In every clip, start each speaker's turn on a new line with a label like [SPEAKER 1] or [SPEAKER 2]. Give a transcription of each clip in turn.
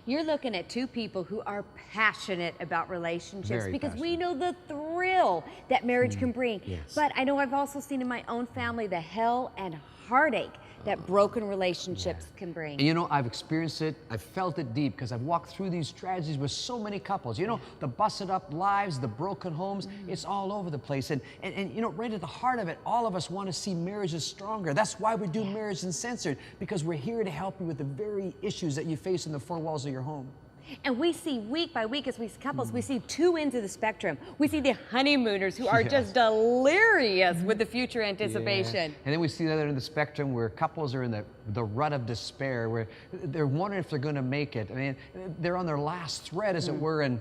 [SPEAKER 1] You're looking at two people who are passionate about relationships
[SPEAKER 2] Very
[SPEAKER 1] because we
[SPEAKER 2] passionate.
[SPEAKER 1] know the thrill that marriage can bring.
[SPEAKER 2] yes.
[SPEAKER 1] But I know I've also seen in my own family the hell and heartache that broken relationships can bring.
[SPEAKER 2] And you know, I've experienced it, I've felt it deep because I've walked through these tragedies with so many couples. You know, the busted up lives, the broken homes, it's all over the place. And you know, right at the heart of it, all of us want to see marriages stronger. That's why we do Marriage Uncensored, because we're here to help you with the very issues that you face in the four walls of your home.
[SPEAKER 1] And we see week by week as we couples, we see two ends of the spectrum. We see the honeymooners who are just delirious with the future anticipation.
[SPEAKER 2] And then we see the other end of the spectrum where couples are in the rut of despair, where they're wondering if they're going to make it. I mean, they're on their last thread, as it were, and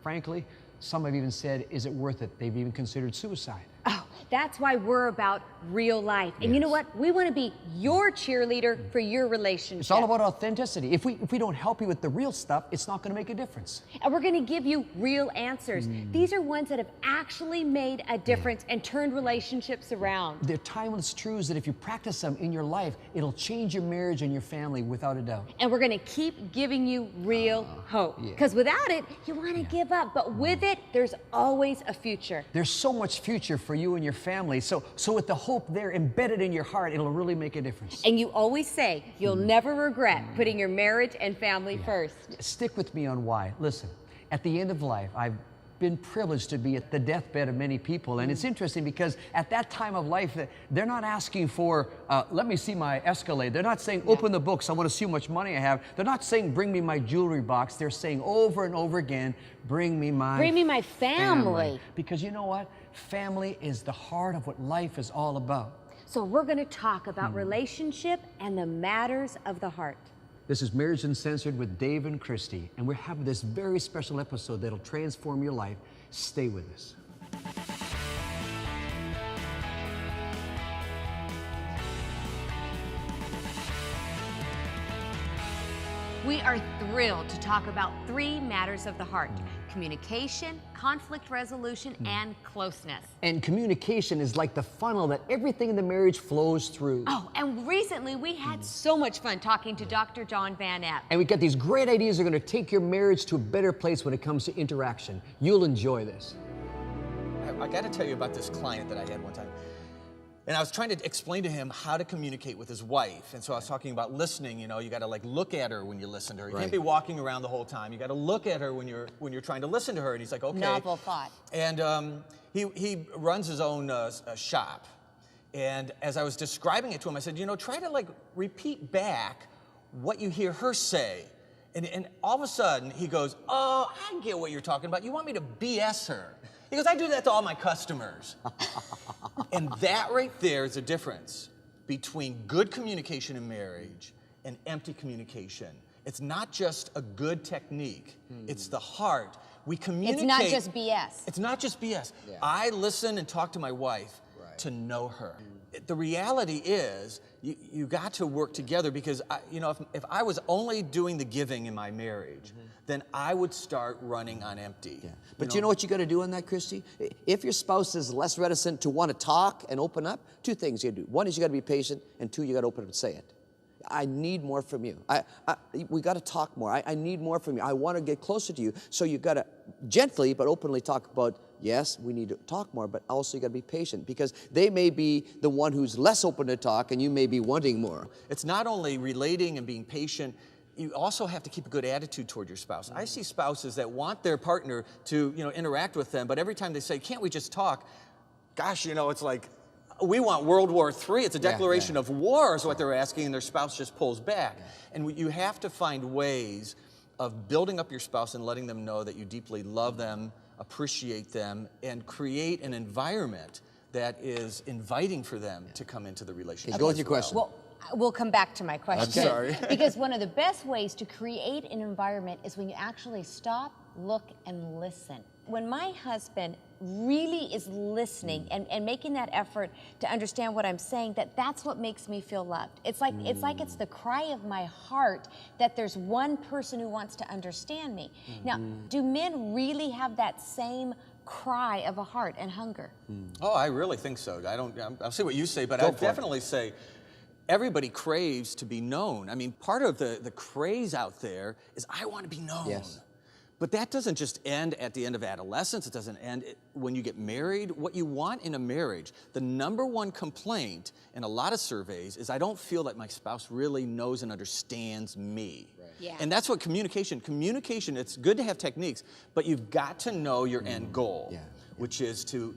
[SPEAKER 2] frankly, some have even said, is it worth it? They've even considered suicide.
[SPEAKER 1] Oh, that's why we're about real life. And you know what? We want to be your cheerleader for your relationship.
[SPEAKER 2] It's all about authenticity. If we don't help you with the real stuff, it's not going to make a difference.
[SPEAKER 1] And we're going to give you real answers. These are ones that have actually made a difference and turned relationships around.
[SPEAKER 2] They're timeless truths that if you practice them in your life, it'll change your marriage and your family without a doubt.
[SPEAKER 1] And we're going to keep giving you real hope. Because without it, you want to give up. But with it, there's always a future.
[SPEAKER 2] There's so much future for you and your family. So with the hope there embedded in your heart, it'll really make a difference.
[SPEAKER 1] And you always say you'll never regret putting your marriage and family first.
[SPEAKER 2] Stick with me on why. Listen, at the end of life, I've been privileged to be at the deathbed of many people. And it's interesting because at that time of life, they're not asking for, let me see my Escalade. They're not saying, open the books, I want to see how much money I have. They're not saying, bring me my jewelry box. They're saying over and over again, bring me my
[SPEAKER 1] family.
[SPEAKER 2] Because you know what? Family is the heart of what life is all about.
[SPEAKER 1] So we're going to talk about relationship and the matters of the heart.
[SPEAKER 2] This is Marriage Uncensored with Dave and Christie, and we're having this very special episode that'll transform your life. Stay with us.
[SPEAKER 1] We are thrilled to talk about three matters of the heart: communication, conflict resolution, and closeness.
[SPEAKER 2] And communication is like the funnel that everything in the marriage flows through.
[SPEAKER 1] Oh, and recently we had so much fun talking to Dr. John Van Epp.
[SPEAKER 2] And we got these great ideas that are going to take your marriage to a better place when it comes to interaction. You'll enjoy this.
[SPEAKER 3] I got to tell you about this client that I had one time. And I was trying to explain to him how to communicate with his wife. And so I was talking about listening. You know, you got to like look at her when you listen to her. You can't be walking around the whole time. You got to look at her when you're trying to listen to her. And he's like, okay.
[SPEAKER 1] Novel thought.
[SPEAKER 3] And he runs his own shop. And as I was describing it to him, I said, you know, try to like repeat back what you hear her say. And all of a sudden he goes, oh, I get what you're talking about. You want me to BS her? He goes, I do that to all my customers. And that right there is a difference between good communication in marriage and empty communication. It's not just a good technique. It's the heart. We communicate.
[SPEAKER 1] It's not just BS.
[SPEAKER 3] It's not just BS. Yeah. I listen and talk to my wife to know her. The reality is you got to work together because, you know, if I was only doing the giving in my marriage, then I would start running on empty.
[SPEAKER 4] Yeah. But you know what you got to do on that, Christy? If your spouse is less reticent to want to talk and open up, two things you got to do. One is you got to be patient, and two, you got to open up and say it. I need more from you. We got to talk more. I need more from you. I want to get closer to you. So you got to gently but openly talk about, yes, we need to talk more, but also you got to be patient because they may be the one who's less open to talk and you may be wanting more.
[SPEAKER 3] It's not only relating and being patient, you also have to keep a good attitude toward your spouse. I see spouses that want their partner to, you know, interact with them, but every time they say, can't we just talk? Gosh, you know, it's like, we want World War III. It's a declaration of war is what they're asking, and their spouse just pulls back. And you have to find ways of building up your spouse and letting them know that you deeply love them, appreciate them, and create an environment that is inviting for them to come into the relationship.
[SPEAKER 4] Go with your question.
[SPEAKER 1] Well, we'll come back to my question.
[SPEAKER 3] I'm sorry.
[SPEAKER 1] Because one of the best ways to create an environment is when you actually stop, look, and listen. When my husband really is listening and making that effort to understand what I'm saying, that's what makes me feel loved. It's like it's the cry of my heart that there's one person who wants to understand me. Now, do men really have that same cry of a heart and hunger?
[SPEAKER 3] Oh, I really think so. I'll see what you say, but I definitely say everybody craves to be known. I mean, part of the craze out there is I want to be known.
[SPEAKER 4] Yes.
[SPEAKER 3] But that doesn't just end at the end of adolescence. It doesn't end when you get married. What you want in a marriage, the #1 complaint in a lot of surveys is I don't feel that my spouse really knows and understands me. Right.
[SPEAKER 1] Yeah.
[SPEAKER 3] And that's what communication, it's good to have techniques, but you've got to know your end goal, which is to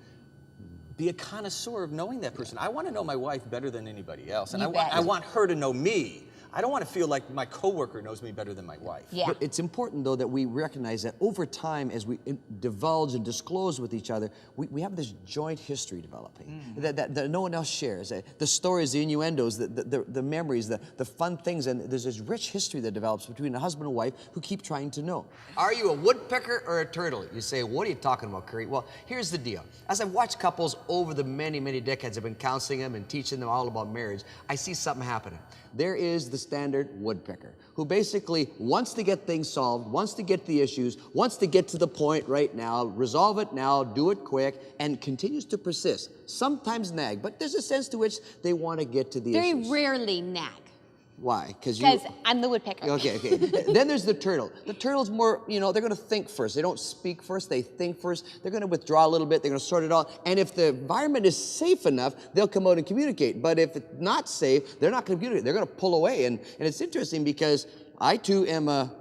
[SPEAKER 3] be a connoisseur of knowing that person. I want to know my wife better than anybody else, and I want her to know me. I don't want to feel like my coworker knows me better than my wife.
[SPEAKER 1] Yeah.
[SPEAKER 4] But it's important, though, that we recognize that over time, as we divulge and disclose with each other, we have this joint history developing that no one else shares. The stories, the innuendos, the memories, the fun things, and there's this rich history that develops between a husband and wife who keep trying to know. Are you a woodpecker or a turtle? You say, what are you talking about, Currie? Well, here's the deal. As I've watched couples over the many, many decades, I've been counseling them and teaching them all about marriage, I see something happening. There is the standard woodpecker who basically wants to get things solved, wants to get the issues, wants to get to the point right now, resolve it now, do it quick, and continues to persist. Sometimes nag, but there's a sense to which they want to get to the issues.
[SPEAKER 1] Very rarely nag.
[SPEAKER 4] Why? Because
[SPEAKER 1] I'm the woodpecker.
[SPEAKER 4] Okay. Then there's the turtle. The turtle's more, they're going to think first. They don't speak first, they think first. They're going to withdraw a little bit, they're going to sort it out. And if the environment is safe enough, they'll come out and communicate. But if it's not safe, they're not going to communicate. They're going to pull away. And it's interesting because I, too, am a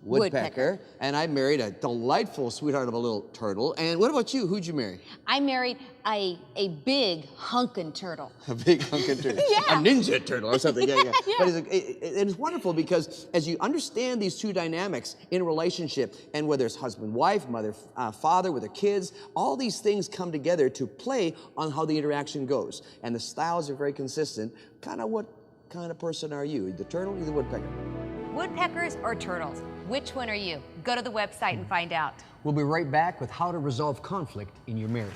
[SPEAKER 4] woodpecker, and I married a delightful sweetheart of a little turtle. And what about you? Who'd you marry?
[SPEAKER 1] I married a big hunkin' turtle.
[SPEAKER 4] A big hunkin' turtle.
[SPEAKER 1] Yeah.
[SPEAKER 4] A ninja turtle or something. Yeah.
[SPEAKER 1] Yeah.
[SPEAKER 4] But it's wonderful because as you understand these two dynamics in a relationship, and whether it's husband, wife, mother, father, with their kids, all these things come together to play on how the interaction goes. And the styles are very consistent. What kind of person are you? The turtle or the woodpecker?
[SPEAKER 1] Woodpeckers or turtles? Which one are you? Go to the website and find out.
[SPEAKER 2] We'll be right back with how to resolve conflict in your marriage.